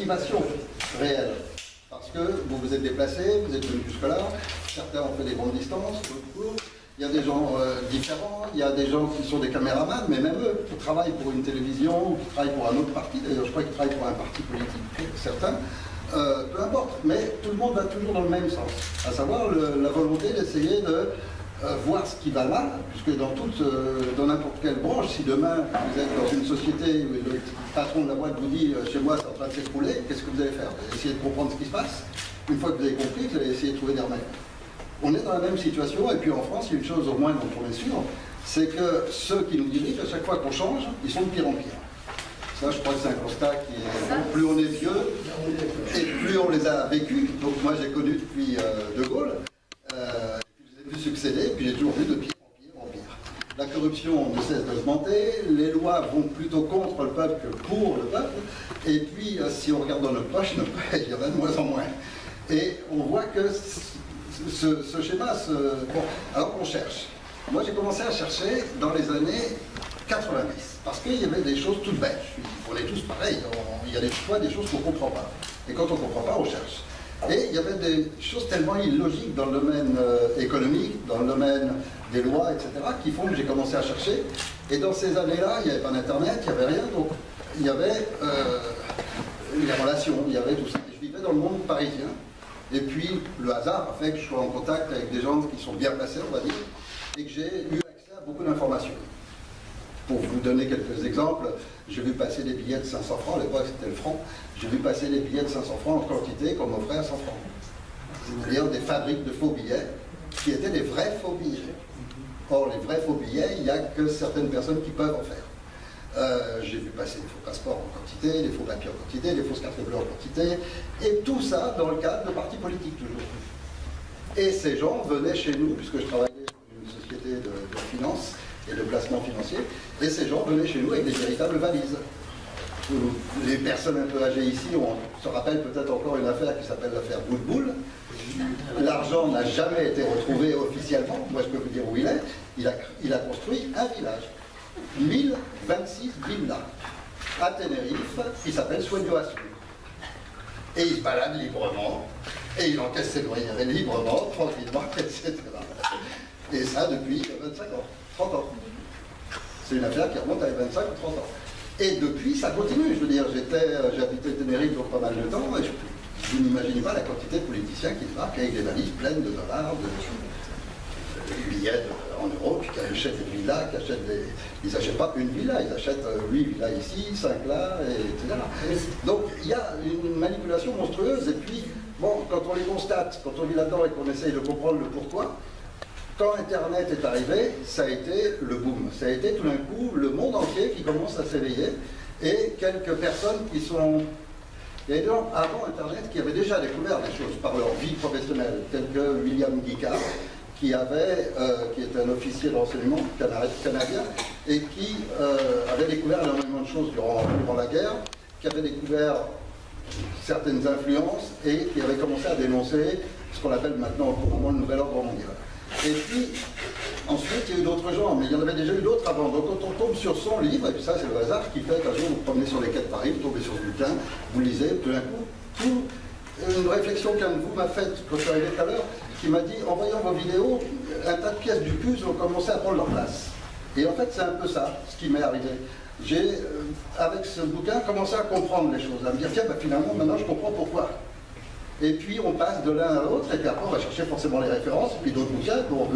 motivation réelle. Parce que vous vous êtes déplacés, vous êtes venus jusque-là, certains ont fait des grandes distances, d'autres courtes. Il y a des gens différents, il y a des gens qui sont des caméramans, mais même eux, qui travaillent pour une télévision, ou qui travaillent pour un autre parti, d'ailleurs je crois qu'ils travaillent pour un parti politique, certains, peu importe, mais tout le monde va toujours dans le même sens, à savoir la volonté d'essayer de voir ce qui va mal, puisque dans n'importe quelle branche, si demain vous êtes dans une société où le patron de la boîte vous dit chez moi c'est en train de s'écrouler, qu'est-ce que vous allez faire? Vous allez essayer de comprendre ce qui se passe. Une fois que vous avez compris, vous allez essayer de trouver des remèdes. On est dans la même situation, et puis en France, il y a une chose au moins dont on est sûr, c'est que ceux qui nous dirigent, à chaque fois qu'on change, ils sont de pire en pire. Ça, je crois que c'est un constat qui est... Plus on est vieux, et plus on les a vécus. Donc moi, j'ai connu depuis De Gaulle, puis je les ai vus succéder, puis j'ai toujours vu de pire en pire en pire. La corruption ne cesse d'augmenter, les lois vont plutôt contre le peuple que pour le peuple, et puis si on regarde dans notre poche, il y en a de moins en moins. Et on voit que ce schéma, bon, alors on cherche. Moi j'ai commencé à chercher dans les années 90, parce qu'il y avait des choses toutes bêtes. On est tous pareils, il y a des fois des choses qu'on ne comprend pas. Et quand on ne comprend pas, on cherche. Et il y avait des choses tellement illogiques dans le domaine économique, dans le domaine des lois, etc., qui font que j'ai commencé à chercher. Et dans ces années-là, il n'y avait pas d'Internet, il n'y avait rien, donc il y avait les relations, il y avait tout ça. Et je vivais dans le monde parisien. Et puis, le hasard a fait que je sois en contact avec des gens qui sont bien placés, on va dire, et que j'ai eu accès à beaucoup d'informations. Pour vous donner quelques exemples, j'ai vu passer des billets de 500 francs, à l'époque c'était le franc, j'ai vu passer des billets de 500 francs en quantité qu'on m'offrait à 100 francs. C'est-à-dire des fabriques de faux billets qui étaient des vrais faux billets. Or, les vrais faux billets, il n'y a que certaines personnes qui peuvent en faire. J'ai vu passer des faux passeports en quantité, des faux papiers en quantité, des fausses cartes bleues en quantité, et tout ça dans le cadre de partis politiques toujours. Et ces gens venaient chez nous, puisque je travaillais pour une société de finance et de placement financier, et ces gens venaient chez nous avec des véritables valises. Les personnes un peu âgées ici, on se rappelle peut-être encore une affaire qui s'appelle l'affaire Boule-Boule. L'argent n'a jamais été retrouvé officiellement, moi je peux vous dire où il est, il a construit un village. 1026 villas à Tenerife qui s'appelle Sueño-Azul. Et il se balade librement, et il encaisse ses loyers librement, tranquillement, etc. Et ça depuis 25 ans, 30 ans. C'est une affaire qui remonte à 25 ou 30 ans. Et depuis, ça continue. Je veux dire, j'habitais Tenerife pour pas mal de temps, et je n'imaginez pas la quantité de politiciens qui débarquent avec des valises pleines de dollars, de billets en euros, puis qui achètent des villas, ils n'achètent pas une villa, ils achètent 8 villas ici, 5 là, etc. Donc il y a une manipulation monstrueuse, et puis, bon, quand on les constate, quand on vit là-dedans et qu'on essaye de comprendre le pourquoi, quand Internet est arrivé, ça a été le boom. Ça a été tout d'un coup le monde entier qui commence à s'éveiller, et quelques personnes qui sont... Il y a des gens avant Internet qui avaient déjà découvert des choses par leur vie professionnelle, tels que William Guicard, qui était un officier de renseignement canadien, et qui avait découvert énormément de choses durant la guerre, qui avait découvert certaines influences, et qui avait commencé à dénoncer ce qu'on appelle maintenant couramment le nouvel ordre mondial. Et puis, ensuite, il y a eu d'autres gens, mais il y en avait déjà eu d'autres avant. Donc quand on tombe sur son livre, et puis ça c'est le hasard qui fait qu'un jour vous promenez sur les quais de Paris, vous tombez sur ce bouquin, vous lisez, tout d'un coup, une réflexion qu'un de vous m'a faite quand je suis arrivé tout à l'heure, qui m'a dit, en voyant vos vidéos, un tas de pièces du puzzle ont commencé à prendre leur place. Et en fait, c'est un peu ça, ce qui m'est arrivé. J'ai, avec ce bouquin, commencé à comprendre les choses, à me dire, tiens, bah, finalement, maintenant, je comprends pourquoi. Et puis, on passe de l'un à l'autre, et puis après, on va chercher forcément les références, et puis d'autres bouquins, pour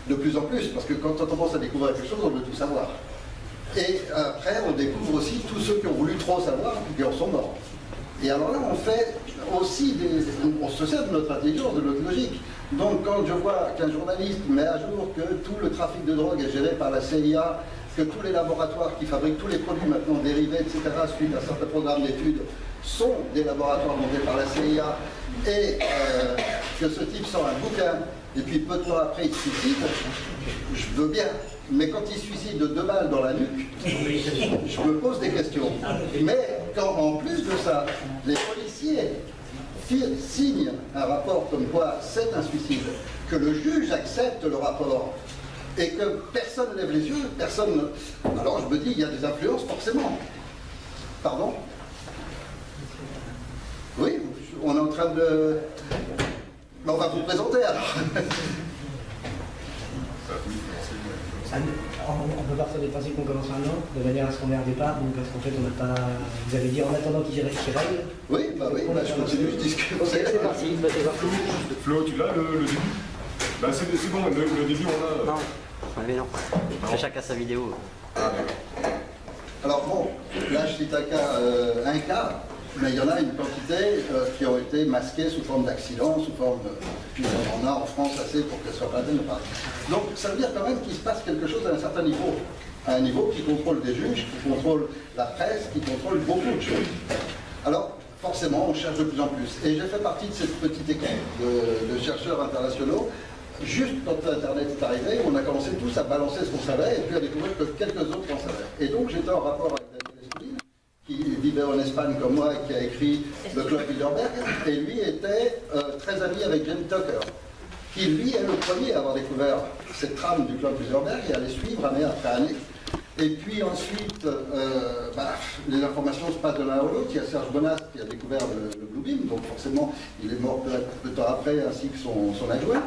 de plus en plus, parce que quand on commence à découvrir quelque chose, on veut tout savoir. Et après, on découvre aussi tous ceux qui ont voulu trop savoir, et qui en sont morts. Et alors là, on fait aussi on se sert de notre intelligence, de notre logique. Donc quand je vois qu'un journaliste met à jour que tout le trafic de drogue est géré par la CIA, que tous les laboratoires qui fabriquent tous les produits maintenant dérivés, etc., suite à certains programmes d'études, sont des laboratoires montés par la CIA, et que ce type sort un bouquin, et puis peu de temps après il se suicide, je veux bien. Mais quand il se suicide de 2 balles dans la nuque, je me pose des questions. Mais quand en plus de ça, les policiers signent un rapport comme quoi c'est un suicide, que le juge accepte le rapport, et que personne ne lève les yeux, personne... Alors je me dis, il y a des influences forcément. Pardon ? train de... On va vous présenter alors. On peut partir du principe qu'on commence maintenant, de manière à ce qu'on ait un départ, donc parce qu'en fait on n'a pas... Vous avez dit en attendant qu'il règle. Oui, bah oui, bah, je continue, je discute. Ok, c'est parti, bah, c'est parti. Flo, tu l'as le début? Bah c'est bon, le début on a... Non, mais non. Chacun sa vidéo. Alors bon, là je cite un cas, mais il y en a une quantité qui ont été masquées sous forme d'accidents, sous forme de... Puis on en a en France assez pour qu'elles soient pas la peine de parler. Donc ça veut dire quand même qu'il se passe quelque chose à un certain niveau. À un niveau qui contrôle des juges, qui contrôle la presse, qui contrôle beaucoup de choses. Alors forcément on cherche de plus en plus. Et j'ai fait partie de cette petite équipe de chercheurs internationaux. Juste quand Internet est arrivé, on a commencé tous à balancer ce qu'on savait et puis à découvrir que quelques autres en savaient. Et donc j'étais en rapport avec Daniel Estulin, qui vivait en Espagne comme moi et qui a écrit le Club Bilderberg, et lui était très ami avec Jim Tucker, qui lui est le premier à avoir découvert cette trame du Club Bilderberg et à les suivre année après année. Et puis ensuite, les informations se passent de l'un à l'autre. Il y a Serge Bonas qui a découvert le Blue Beam, donc forcément il est mort peu de temps après, ainsi que son adjoint.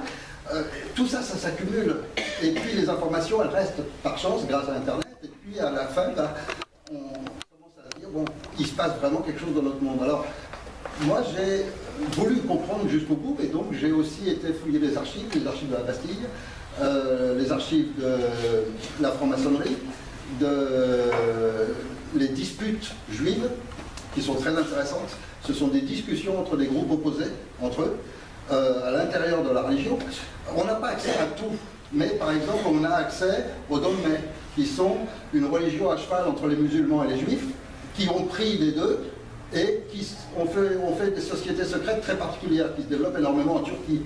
Tout ça, ça s'accumule. Et puis les informations, elles restent par chance grâce à Internet. Et puis à la fin, on commence à dire, bon, il se passe vraiment quelque chose dans notre monde. Alors, moi, j'ai voulu comprendre jusqu'au bout, et donc j'ai aussi été fouiller les archives de la Bastille, les archives de la franc-maçonnerie, les disputes juives, qui sont très intéressantes. Ce sont des discussions entre des groupes opposés, entre eux, à l'intérieur de la religion. On n'a pas accès à tout, mais par exemple on a accès aux dogmes, qui sont une religion à cheval entre les musulmans et les juifs, qui ont pris des deux et qui ont fait des sociétés secrètes très particulières qui se développent énormément en Turquie.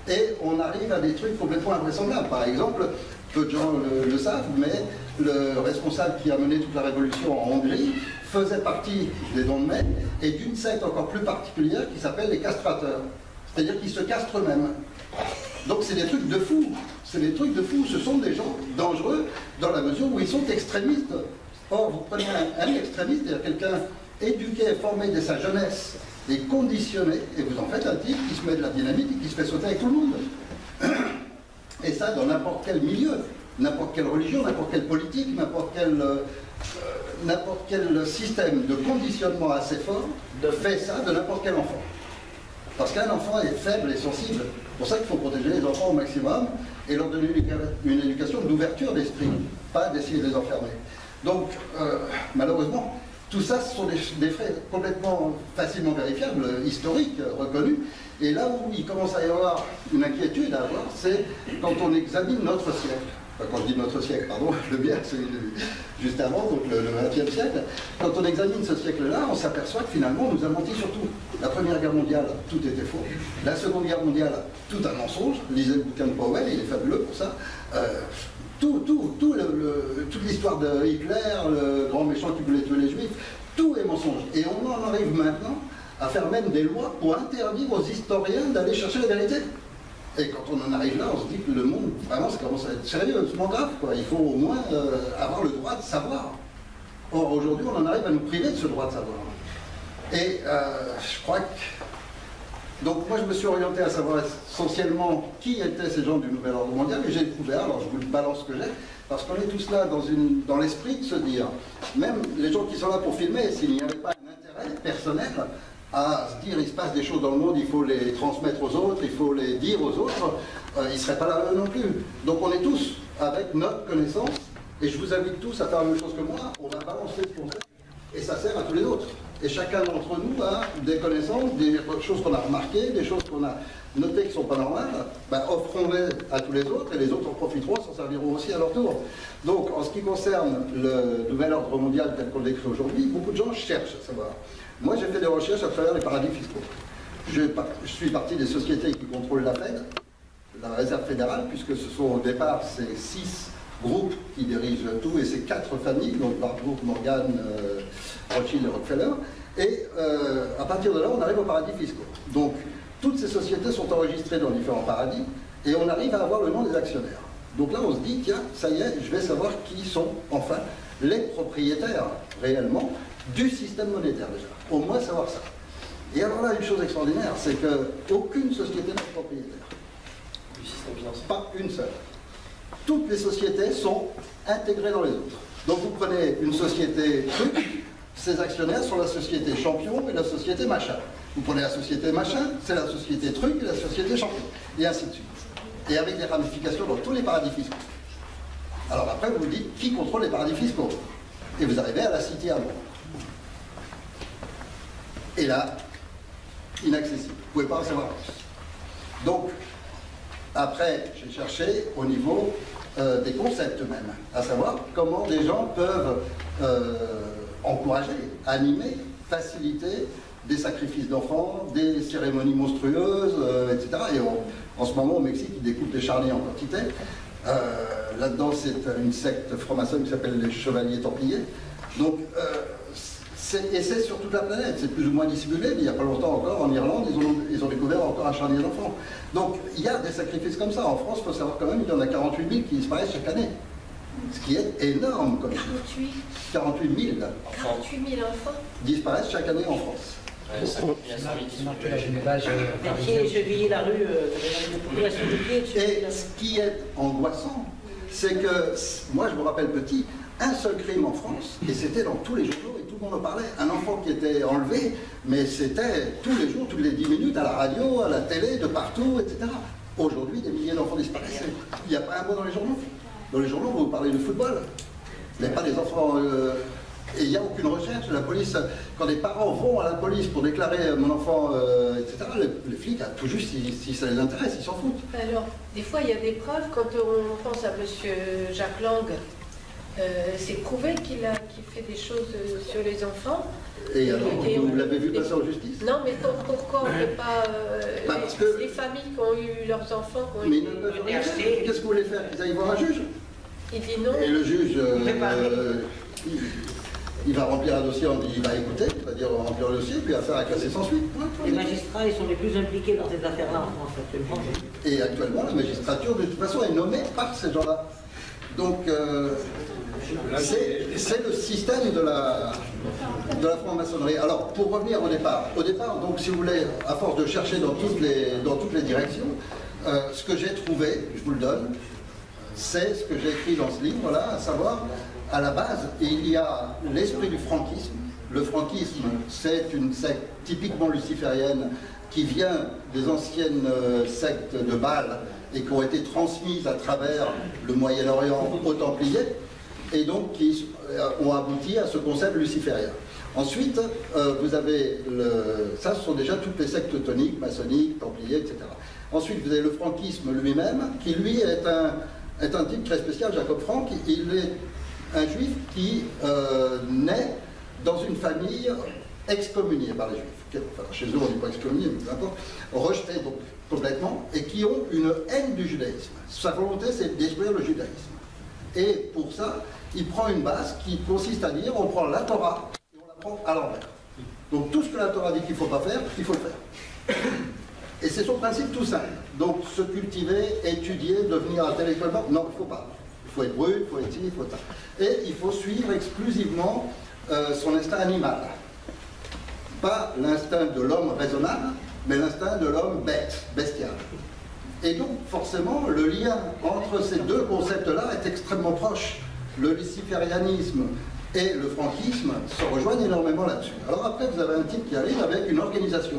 Et on arrive à des trucs complètement invraisemblables. Par exemple, peu de gens le savent, mais le responsable qui a mené toute la révolution en Hongrie faisait partie des dogmes et d'une secte encore plus particulière qui s'appelle les castrateurs. C'est-à-dire qu'ils se castrent eux-mêmes. Donc c'est des trucs de fous. C'est des trucs de fous. Ce sont des gens dangereux dans la mesure où ils sont extrémistes. Or, vous prenez un extrémiste, c'est-à-dire quelqu'un éduqué, formé dès sa jeunesse et conditionné, et vous en faites un type qui se met de la dynamite et qui se fait sauter avec tout le monde. Et ça, dans n'importe quel milieu, n'importe quelle religion, n'importe quelle politique, n'importe quel système de conditionnement assez fort fait ça de n'importe quel enfant. Parce qu'un enfant est faible et sensible. C'est pour ça qu'il faut protéger les enfants au maximum et leur donner une éducation d'ouverture d'esprit, pas d'essayer de les enfermer. Donc, malheureusement, tout ça, ce sont des faits complètement facilement vérifiables, historiques, reconnus. Et là où il commence à y avoir une inquiétude à avoir, c'est quand on examine notre siècle. Enfin, quand je dis notre siècle, pardon, le bien, c'est juste avant, donc le XXe siècle. Quand on examine ce siècle-là, on s'aperçoit que finalement, on nous a menti sur tout. La Première Guerre mondiale, tout était faux. La Seconde Guerre mondiale, tout un mensonge. Lisez le bouquin de Powell, il est fabuleux pour ça. Toute l'histoire de Hitler, le grand méchant qui voulait tuer les Juifs, tout est mensonge. Et on en arrive maintenant à faire même des lois pour interdire aux historiens d'aller chercher la vérité. Et quand on en arrive là, on se dit que le monde, vraiment, ça commence à être sérieusement grave, quoi. Il faut au moins avoir le droit de savoir. Or, aujourd'hui, on en arrive à nous priver de ce droit de savoir. Et je crois que... Donc moi, je me suis orienté à savoir essentiellement qui étaient ces gens du Nouvel Ordre Mondial, et j'ai découvert, alors je vous le balance ce que j'ai, parce qu'on est tous là dans l'esprit de se dire, même les gens qui sont là pour filmer, s'il n'y avait pas un intérêt personnel à se dire il se passe des choses dans le monde, il faut les transmettre aux autres, il faut les dire aux autres, ils ne seraient pas là non plus. Donc on est tous avec notre connaissance, et je vous invite tous à faire la même chose que moi, on va balancer ce qu'on fait, et ça sert à tous les autres. Et chacun d'entre nous a des connaissances, des choses qu'on a remarquées, des choses qu'on a notées qui ne sont pas normales, offrons-les à tous les autres, et les autres en profiteront, s'en serviront aussi à leur tour. Donc en ce qui concerne le nouvel ordre mondial tel qu'on le décrit aujourd'hui, beaucoup de gens cherchent à savoir. Moi, j'ai fait des recherches à travers les paradis fiscaux. Je suis partie des sociétés qui contrôlent la Fed, la Réserve fédérale, puisque ce sont au départ ces 6 groupes qui dirigent tout, et ces 4 familles, donc Barbour, Morgan, Rothschild et Rockefeller. Et à partir de là, on arrive aux paradis fiscaux. Donc, toutes ces sociétés sont enregistrées dans différents paradis, et on arrive à avoir le nom des actionnaire. Donc là, on se dit, tiens, ça y est, je vais savoir qui sont, enfin, les propriétaires, réellement, du système monétaire, déjà. Au moins savoir ça. Et alors là, une chose extraordinaire, c'est qu'aucune société n'est propriétaire. Du système financier. Pas une seule. Toutes les sociétés sont intégrées dans les autres. Donc vous prenez une société truc, ses actionnaires sont la société champion et la société machin. Vous prenez la société machin, c'est la société truc et la société champion. Et ainsi de suite. Et avec des ramifications dans tous les paradis fiscaux. Alors après, vous vous dites, qui contrôle les paradis fiscaux? Et vous arrivez à la City à Londres. Et là, inaccessible. Vous ne pouvez pas en savoir plus. Donc, après, j'ai cherché au niveau des concepts même, à savoir comment des gens peuvent encourager, animer, faciliter des sacrifices d'enfants, des cérémonies monstrueuses, etc. Et en ce moment, au Mexique, ils découpent des charniers en quantité. Là-dedans, c'est une secte franc-maçonne qui s'appelle les Chevaliers Templiers. Donc, et c'est sur toute la planète, c'est plus ou moins dissimulé, mais il n'y a pas longtemps encore, en Irlande, ils ont découvert encore un charnier d'enfants. Donc, il y a des sacrifices comme ça. En France, il faut savoir quand même, il y en a 48 000 qui disparaissent chaque année. Ce qui est énorme, comme 48 000. 48 000 enfants Disparaissent chaque année en France. Ouais, ça C'est marqué dans une page Pied, cheville, la rue, la population de pied, Et ce qui est angoissant, c'est que, moi je me rappelle petit, un seul crime en France, et c'était dans tous les journaux, et tout le monde en parlait, un enfant qui était enlevé, mais c'était tous les jours, toutes les 10 minutes, à la radio, à la télé, de partout, etc. Aujourd'hui, des milliers d'enfants disparaissent. Il n'y a pas un mot dans les journaux. Dans les journaux, vous parlez de football. Il n'y a pas des enfants... Et il n'y a aucune recherche. La police, quand les parents vont à la police pour déclarer mon enfant, etc., les flics, tout juste, si ça les intéresse, ils s'en foutent. Alors, des fois, il y a des preuves. Quand on pense à M. Jacques Lang, c'est prouvé qu'il fait des choses sur les enfants. Et alors, vous l'avez vu passer en justice? Non, mais pourquoi on ne fait pas... Parce que... les familles qui ont eu leurs enfants, qui ont Mais été... ils ne peuvent rien faire. Qu'est-ce que vous voulez faire? Qu'ils aillent voir un juge? Il dit non. Et le juge... il va remplir un dossier, il va écouter, il va dire remplir le dossier, puis affaire à classer sans suite. Les magistrats, ils sont les plus impliqués dans ces affaires-là en France actuellement. Et actuellement, la magistrature, de toute façon, est nommée par ces gens-là. Donc, c'est le système de la franc-maçonnerie. Alors, pour revenir au départ, donc, si vous voulez, à force de chercher dans toutes les directions, ce que j'ai trouvé, je vous le donne, c'est ce que j'ai écrit dans ce livre-là, à savoir, à la base, il y a l'esprit du franquisme. Le franquisme, c'est une secte typiquement luciférienne qui vient des anciennes sectes de Bâle et qui ont été transmises à travers le Moyen-Orient aux Templiers et donc qui ont abouti à ce concept luciférien. Ensuite, vous avez ça, ce sont déjà toutes les sectes teutoniques, maçonniques, templiers, etc. Ensuite, vous avez le franquisme lui-même, qui lui est un type très spécial, Jacob Frank. Il est un juif qui naît dans une famille excommuniée par les juifs. Enfin, chez eux, on n'est pas excommunié, mais peu importe. Rejetés donc complètement, et qui ont une haine du judaïsme. Sa volonté, c'est de détruire le judaïsme. Et pour ça, il prend une base qui consiste à dire, on prend la Torah et on la prend à l'envers. Donc tout ce que la Torah dit qu'il ne faut pas faire, il faut le faire. Et c'est son principe tout simple. Donc se cultiver, étudier, devenir intellectuellement, non, il ne faut pas. Il faut être brut, il faut être ci, il faut ça. Et il faut suivre exclusivement son instinct animal. Pas l'instinct de l'homme raisonnable, mais l'instinct de l'homme bête, bestial. Et donc, forcément, le lien entre ces deux concepts-là est extrêmement proche. Le luciférianisme et le franquisme se rejoignent énormément là-dessus. Alors après, vous avez un type qui arrive avec une organisation,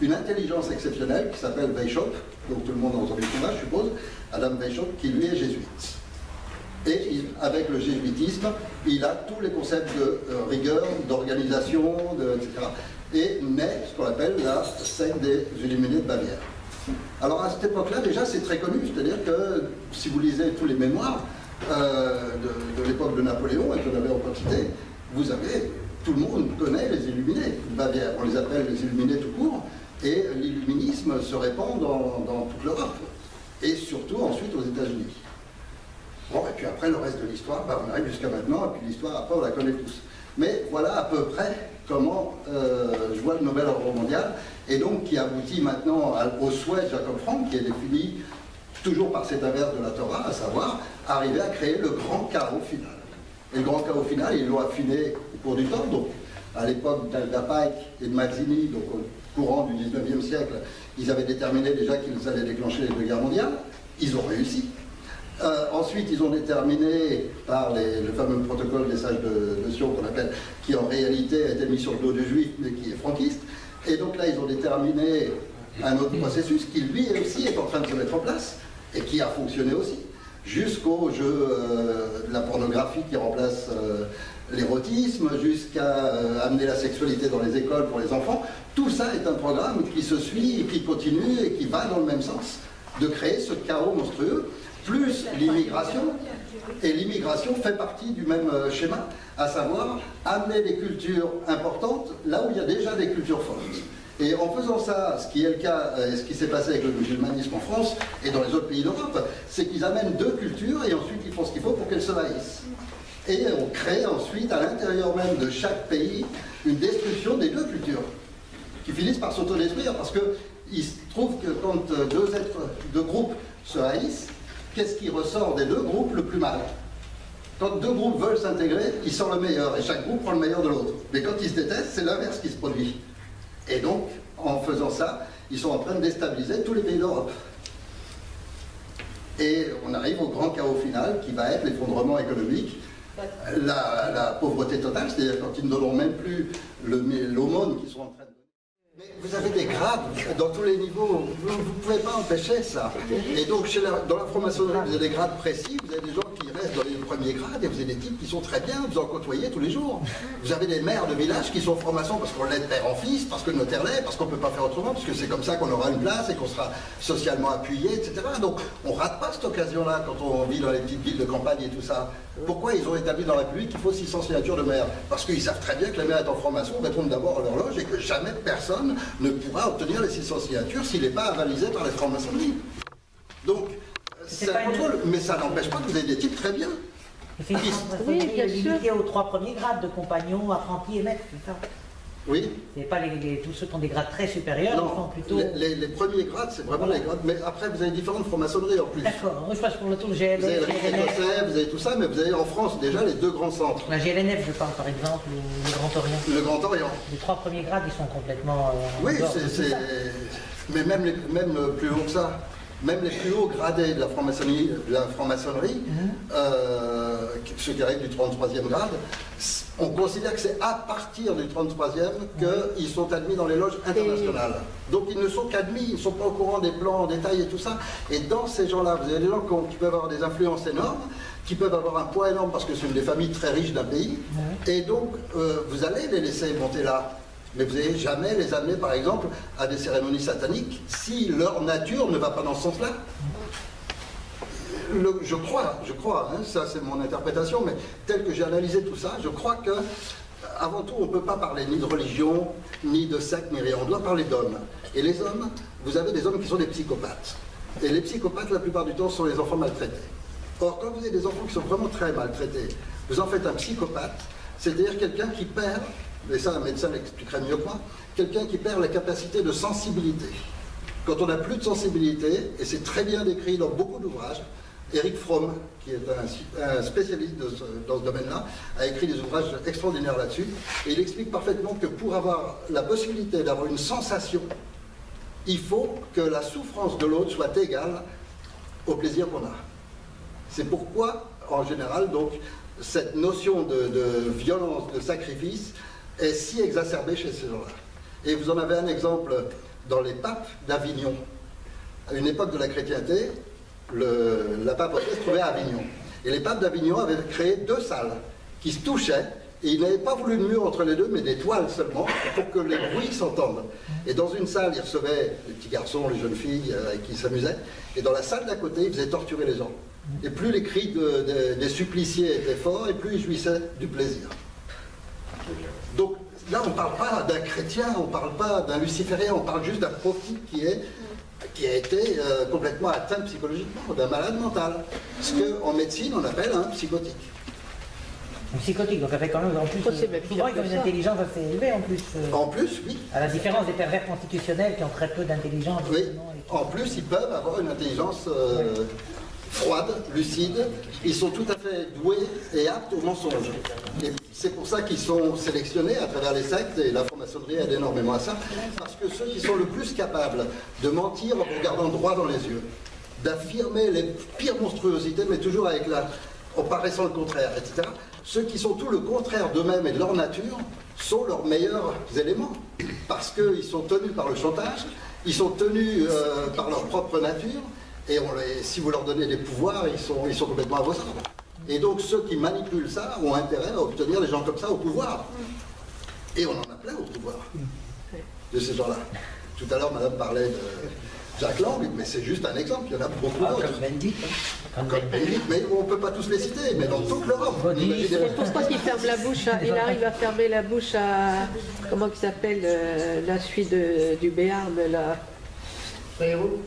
une intelligence exceptionnelle qui s'appelle Weishaupt, donc tout le monde a entendu son nom, je suppose, Adam Weishaupt, qui lui est jésuite. Et avec le jésuitisme, il a tous les concepts de rigueur, d'organisation, etc. Et naît ce qu'on appelle la secte des Illuminés de Bavière. Alors à cette époque-là, déjà, c'est très connu, c'est-à-dire que si vous lisez tous les mémoires de l'époque de Napoléon, et qu'on avait en quantité, vous avez, tout le monde connaît les Illuminés de Bavière, on les appelle les Illuminés tout court, et l'illuminisme se répand dans toute l'Europe, et surtout ensuite aux États-Unis. Bon, et puis après, le reste de l'histoire, on arrive jusqu'à maintenant, et puis l'histoire, après, on la connaît tous. Mais voilà à peu près comment je vois le nouvel ordre mondial, et donc qui aboutit maintenant au souhait de Jacob Frank, qui est défini toujours par cet inverse de la Torah, à savoir arriver à créer le grand chaos final. Et le grand chaos final, ils l'ont affiné au cours du temps, donc à l'époque d'Alda Pike et de Mazzini, donc au courant du 19e siècle, ils avaient déterminé déjà qu'ils allaient déclencher les 2 guerres mondiales. Ils ont réussi. Ensuite, ils ont déterminé par le fameux protocole des sages de Sion qu'on appelle, qui en réalité a été mis sur le dos des Juifs, mais qui est franquiste. Et donc là, ils ont déterminé un autre processus qui, lui aussi, est en train de se mettre en place et qui a fonctionné aussi, jusqu'au jeu de la pornographie qui remplace l'érotisme, jusqu'à amener la sexualité dans les écoles pour les enfants. Tout ça est un programme qui se suit et qui continue et qui va dans le même sens, de créer ce chaos monstrueux, plus l'immigration. Et l'immigration fait partie du même schéma, à savoir amener des cultures importantes là où il y a déjà des cultures fortes. Et en faisant ça, ce qui est le cas, et ce qui s'est passé avec le musulmanisme en France et dans les autres pays d'Europe, c'est qu'ils amènent 2 cultures et ensuite ils font ce qu'il faut pour qu'elles se haïssent. Et on crée ensuite à l'intérieur même de chaque pays une destruction des 2 cultures, qui finissent par s'autodétruire, parce qu'il se trouve que quand 2 groupes se haïssent, qu'est-ce qui ressort des 2 groupes le plus mal? Quand 2 groupes veulent s'intégrer, il sort le meilleur, et chaque groupe prend le meilleur de l'autre. Mais quand ils se détestent, c'est l'inverse qui se produit. Et donc, en faisant ça, ils sont en train de déstabiliser tous les pays d'Europe. Et on arrive au grand chaos final, qui va être l'effondrement économique, la pauvreté totale, c'est-à-dire quand ils ne donneront même plus l'aumône qu'ils sont en train de donner. Mais vous avez des grades dans tous les niveaux, vous ne pouvez pas empêcher ça. Et donc dans la franc-maçonnerie, vous avez des grades précis, vous avez des gens qui restent dans les premiers grades, et vous avez des types qui sont très bien, vous en côtoyez tous les jours. Vous avez des maires de village qui sont francs-maçons parce qu'on l'est de père en fils, parce que le notaire l'est, parce qu'on ne peut pas faire autrement, parce que c'est comme ça qu'on aura une place et qu'on sera socialement appuyé, etc. Donc on ne rate pas cette occasion-là quand on vit dans les petites villes de campagne et tout ça. Pourquoi ils ont établi dans la République qu'il faut 600 signatures de maire? Parce qu'ils savent très bien que les maires étant francs-maçons répondent d'abord à l'horloge et que jamais personne ne pourra obtenir les 600 signatures s'il n'est pas avalisé par les francs-maçonneries. Donc, c'est un contrôle, mais ça n'empêche pas que vous avez des types très bien. C'est limité aux 3 premiers grades de compagnons, apprentis et maîtres, c'est ça? Oui. C'est pas tous ceux qui ont des grades très supérieurs, Non, ils sont plutôt... les premiers grades, c'est vraiment les grades, mais après vous avez différentes francs-maçonneries en plus. D'accord, moi je passe pour le tour Vous avez GLNF, le écossais, vous avez tout ça, mais vous avez en France déjà les 2 grands centres. La GLNF, je parle par exemple, ou le Grand Orient. Le Grand Orient. Les 3 premiers grades, ils sont complètement... Oui, c'est... mais même plus haut que ça. Même les plus hauts gradés de la franc-maçonnerie, ceux qui arrivent du 33e grade, on considère que c'est à partir du 33e qu'ils sont admis dans les loges internationales. Donc ils ne sont qu'admis, ils ne sont pas au courant des plans en détail et tout ça. Et dans ces gens-là, vous avez des gens qui peuvent avoir des influences énormes, qui peuvent avoir un poids énorme parce que c'est une des familles très riches d'un pays. Et donc vous allez les laisser monter là. Mais vous n'allez jamais les amener, par exemple, à des cérémonies sataniques si leur nature ne va pas dans ce sens-là. Je crois, hein, ça c'est mon interprétation, mais tel que j'ai analysé tout ça, je crois que, avant tout, on ne peut pas parler ni de religion, ni de secte, ni rien. On doit parler d'hommes. Et les hommes, vous avez des hommes qui sont des psychopathes. Et les psychopathes, la plupart du temps, sont les enfants maltraités. Or, quand vous avez des enfants qui sont vraiment très maltraités, vous en faites un psychopathe, c'est-à-dire quelqu'un qui perd, et ça un médecin l'expliquerait mieux que moi, quelqu'un qui perd la capacité de sensibilité. Quand on n'a plus de sensibilité, et c'est très bien décrit dans beaucoup d'ouvrages, Eric Fromm, qui est un spécialiste dans ce domaine-là, a écrit des ouvrages extraordinaires là-dessus, et il explique parfaitement que pour avoir la possibilité d'avoir une sensation, il faut que la souffrance de l'autre soit égale au plaisir qu'on a. C'est pourquoi, en général, donc, cette notion de violence, de sacrifice, est si exacerbée chez ces gens-là. Et vous en avez un exemple dans les papes d'Avignon. À une époque de la chrétienté, la papauté se trouvait à Avignon. Et les papes d'Avignon avaient créé 2 salles qui se touchaient, et ils n'avaient pas voulu de mur entre les deux, mais des toiles seulement, pour que les bruits s'entendent. Et dans une salle, ils recevaient les petits garçons, les jeunes filles avec qui ils s'amusaient, et dans la salle d'à côté, ils faisaient torturer les gens. Et plus les cris des suppliciés étaient forts, et plus ils jouissaient du plaisir. Donc là, on ne parle pas d'un chrétien, on ne parle pas d'un luciférien, on parle juste d'un prophète qui a été complètement atteint psychologiquement, d'un malade mental. Ce qu'en médecine, on appelle un psychotique. Un psychotique, donc avec quand même en plus, souvent ils ont une intelligence assez élevée en plus. En plus, oui. À la différence des pervers constitutionnels qui ont très peu d'intelligence. Oui, en plus, ils peuvent avoir une intelligence froide, lucide, ils sont tout à fait doués et aptes au mensonge. Et C'est pour ça qu'ils sont sélectionnés à travers les sectes, et la franc-maçonnerie aide énormément à ça, parce que ceux qui sont le plus capables de mentir en regardant droit dans les yeux, d'affirmer les pires monstruosités, mais toujours avec en paraissant le contraire, etc. Ceux qui sont tout le contraire d'eux-mêmes et de leur nature sont leurs meilleurs éléments, parce qu'ils sont tenus par le chantage, ils sont tenus par leur propre nature, et si vous leur donnez des pouvoirs, ils sont complètement à vos ordres. Et donc ceux qui manipulent ça ont intérêt à obtenir des gens comme ça au pouvoir. Et on en a plein au pouvoir, de ces gens-là. Tout à l'heure, madame parlait de Jack Lang, mais c'est juste un exemple, il y en a beaucoup d'autres. Comme Bendick. Comme Bendick, mais on ne peut pas tous les citer, mais dans toute l'Europe. C'est pourquoi il ferme la bouche, il arrive à fermer la bouche à, comment il s'appelle, la suite du Béarn, là. Bayrou.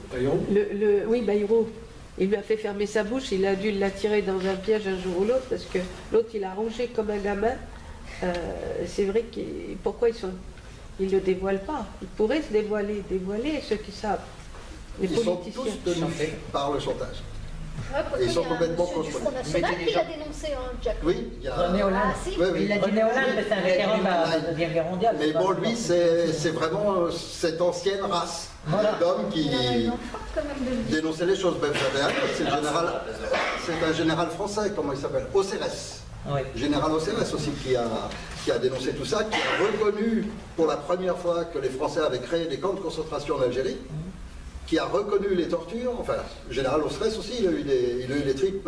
Oui, Bayrou. Il lui a fait fermer sa bouche, il a dû l'attirer dans un piège un jour ou l'autre, parce que l'autre, il a rongé comme un gamin. C'est vrai pourquoi ils ne le dévoilent pas. Ils pourraient se dévoiler ceux qui savent. Les politiciens. Sont tous tenus par le chantage. Et ils sont complètement contre. Front National qui l'a dénoncé, Jack. Oui, il y a René Hollande. Si. Il a dit René Hollande, mais c'est un vétéran de la Deuxième Guerre mondiale. Mais bon, lui, c'est vraiment cette ancienne race d'hommes qui dénonçaient les choses. Ben, vous avez c'est un général français, comment il s'appelle? Océrès. Oui. Général Océrès aussi, qui a dénoncé tout ça, qui a reconnu pour la première fois que les Français avaient créé des camps de concentration en Algérie, qui a reconnu les tortures. Enfin, le général Océrès aussi, il a eu des tripes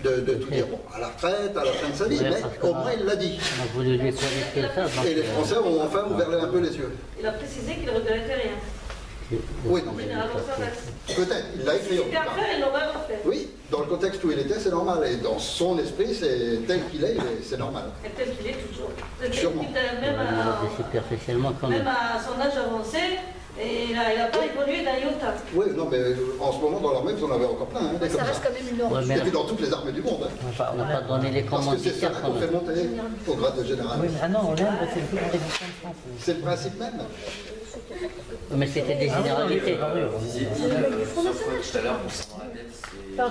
de tout dire, bon, à la retraite, à la fin de sa vie, mais au moins il l'a dit. Et les Français ont enfin ouvert un peu les yeux. Il a précisé qu'il ne regrettait rien. Oui, non, mais peut-être, il l'a écrit. Il a fait, il l'aurait refait. Oui, dans le contexte où il était, c'est normal. Et dans son esprit, c'est tel qu'il est, c'est normal. Et tel qu'il est toujours. Sûrement. Même à son âge avancé, et il n'a pas évolué d'un iota. Oui, non, mais en ce moment, dans l'armée, vous en avez encore plein. Hein, Ça reste quand même une horreur. Et puis dans toutes les armées du monde. Hein. On n'a pas donné les Parce que c'est ça commanditaires qu'on fait monter au grade de général. Oui, ah non, Hollande, c'est le plus grand défenseur de France. C'est le principe même. Mais c'était des généralités. Tout à l'heure, concernant la dette, c'est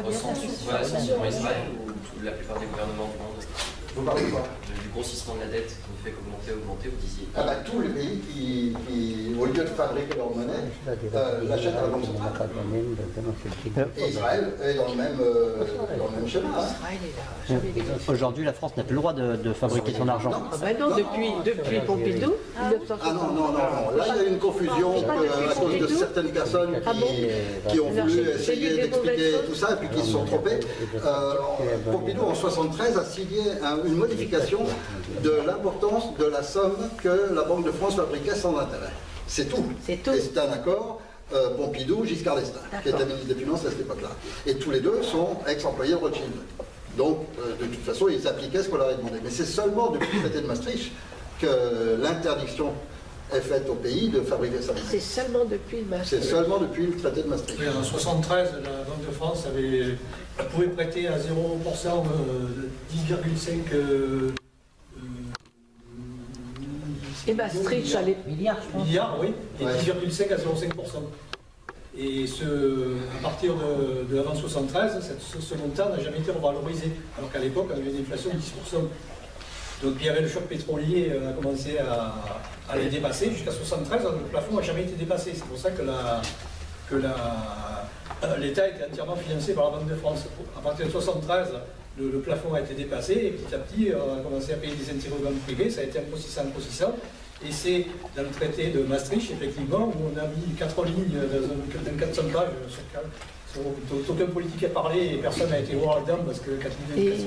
ressenti seulement Israël ou la plupart des gouvernements du monde? Vous parlez de quoi? Du grossissement de la dette qui ne fait qu'augmenter, vous disiez. Ah bah, tous les pays qui, au lieu de fabriquer leur monnaie, l'achètent à la banque centrale. Et Israël est dans le même schéma. Hein. Aujourd'hui, la France n'a plus le droit de fabriquer son argent. Ah ben non, depuis Pompidou, 1960. Ah non. Là, il y a une confusion à cause de certaines personnes qui ont voulu essayer d'expliquer tout ça et puis qui se sont trompées. Pompidou, en 1973, a signé une modification de l'importance de la somme que la Banque de France fabriquait sans intérêt. C'est tout. Et c'est un accord Pompidou-Giscard d'Estaing, qui était ministre des Finances à cette époque-là. Et tous les deux sont ex-employés de Rothschild. Donc, de toute façon, ils appliquaient ce qu'on leur avait demandé. Mais c'est seulement depuis le traité de Maastricht que l'interdiction est faite au pays de fabriquer sa monnaie. C'est seulement depuis Maastricht. C'est seulement depuis le traité de Maastricht. Oui, en 1973, la Banque de France pouvait prêter à 0% 10,5 et Maastricht, ça allait. Milliards, je pense. Milliards, oui, et 10,5 à 0,5%. Et à partir de avant 1973, ce montant n'a jamais été revalorisé, alors qu'à l'époque, on avait une inflation de 10%. Donc il y avait le choc pétrolier, on a commencé à les dépasser. Jusqu'à 1973, le plafond n'a jamais été dépassé. C'est pour ça que l'État était entièrement financé par la Banque de France. À partir de 1973, le plafond a été dépassé et petit à petit, on a commencé à payer des intérêts aux banques privées. Ça a été impossissant. Et c'est dans le traité de Maastricht, effectivement, où on a mis 4 lignes dans 400 pages dont aucun politique a parlé et personne n'a été voir là-dedans parce que 400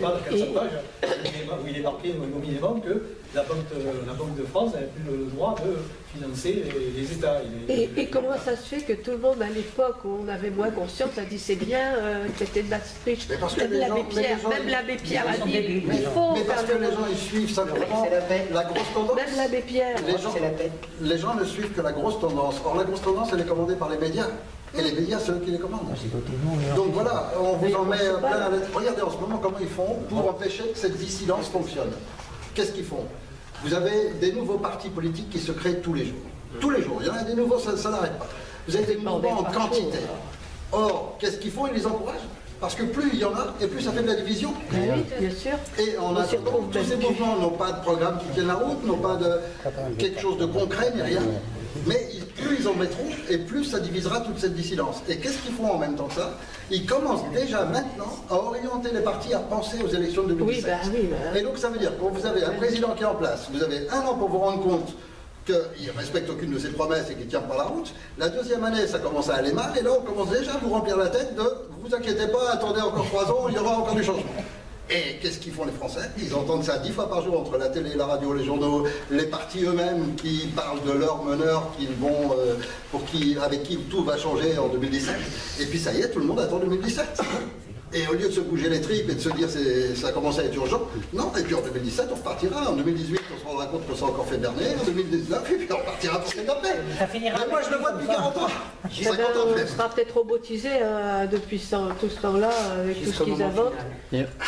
pages, où il est marqué nominément que la Banque de France n'avait plus le droit de financer les États. Et comment ça se fait que tout le monde, à l'époque où on avait moins conscience, a dit c'est bien, c'était de Maastricht. Même l'abbé Pierre a dit il faut mais parce que les gens ils suivent simplement la grosse tendance. Même l'abbé Pierre. Les gens ne suivent que la grosse tendance. Or la grosse tendance elle est commandée par les médias. Et les médias, c'est eux qui les commandent. Donc voilà, on vous en met plein à l'être. Regardez en ce moment comment ils font pour empêcher que cette dissidence fonctionne. Qu'est-ce qu'ils font? Vous avez des nouveaux partis politiques qui se créent tous les jours. Tous les jours. Il y en a des nouveaux, ça n'arrête pas. Vous avez des mouvements en quantité. Or, qu'est-ce qu'ils font? Ils les encouragent. Parce que plus il y en a, et plus ça fait de la division. Oui, bien sûr. Et en attendant, tous ces mouvements n'ont pas de programme qui tienne la route, n'ont pas de quelque chose de concret, ni rien. Mais plus ils en mettront, et plus ça divisera toute cette dissidence. Et qu'est-ce qu'ils font en même temps que ça? Ils commencent déjà maintenant à orienter les partis à penser aux élections de 2017. Et donc ça veut dire que quand vous avez un président qui est en place, vous avez un an pour vous rendre compte qu'il ne respecte aucune de ses promesses et qu'il ne tient pas la route. La deuxième année, ça commence à aller mal, et là on commence déjà à vous remplir la tête de « vous inquiétez pas, attendez encore 3 ans, il y aura encore du changement ». Et qu'est-ce qu'ils font les Français? Ils entendent ça 10 fois par jour entre la télé, la radio, les journaux, les partis eux-mêmes qui parlent de leurs meneurs qu'ils vont, avec qui tout va changer en 2017. Et puis ça y est, tout le monde attend 2017. Et au lieu de se bouger les tripes et de se dire ça commence à être urgent, non, et puis en 2017 on repartira, en 2018 on se rendra compte qu'on s'est encore fait berner, en 2019 et puis on repartira pour cette après. Mais moi je le vois depuis 40 ans, 50 ans on sera peut-être robotisé depuis tout ce temps-là, avec tout ce qu'ils inventent.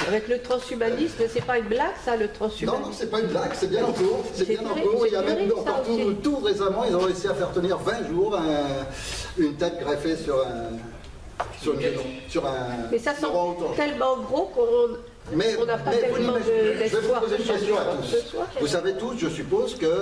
Avec le transhumanisme, c'est pas une blague ça, le transhumanisme? Non, c'est pas une blague, c'est bien en cours, c'est bien en cours. Il y a même encore tout récemment, ils ont réussi à faire tenir 20 jours une tête greffée sur un... Mais ça sent tellement gros qu'on n'a pas tellement d'espoir. Je vais vous poser une question à tous. Vous savez tous, je suppose, que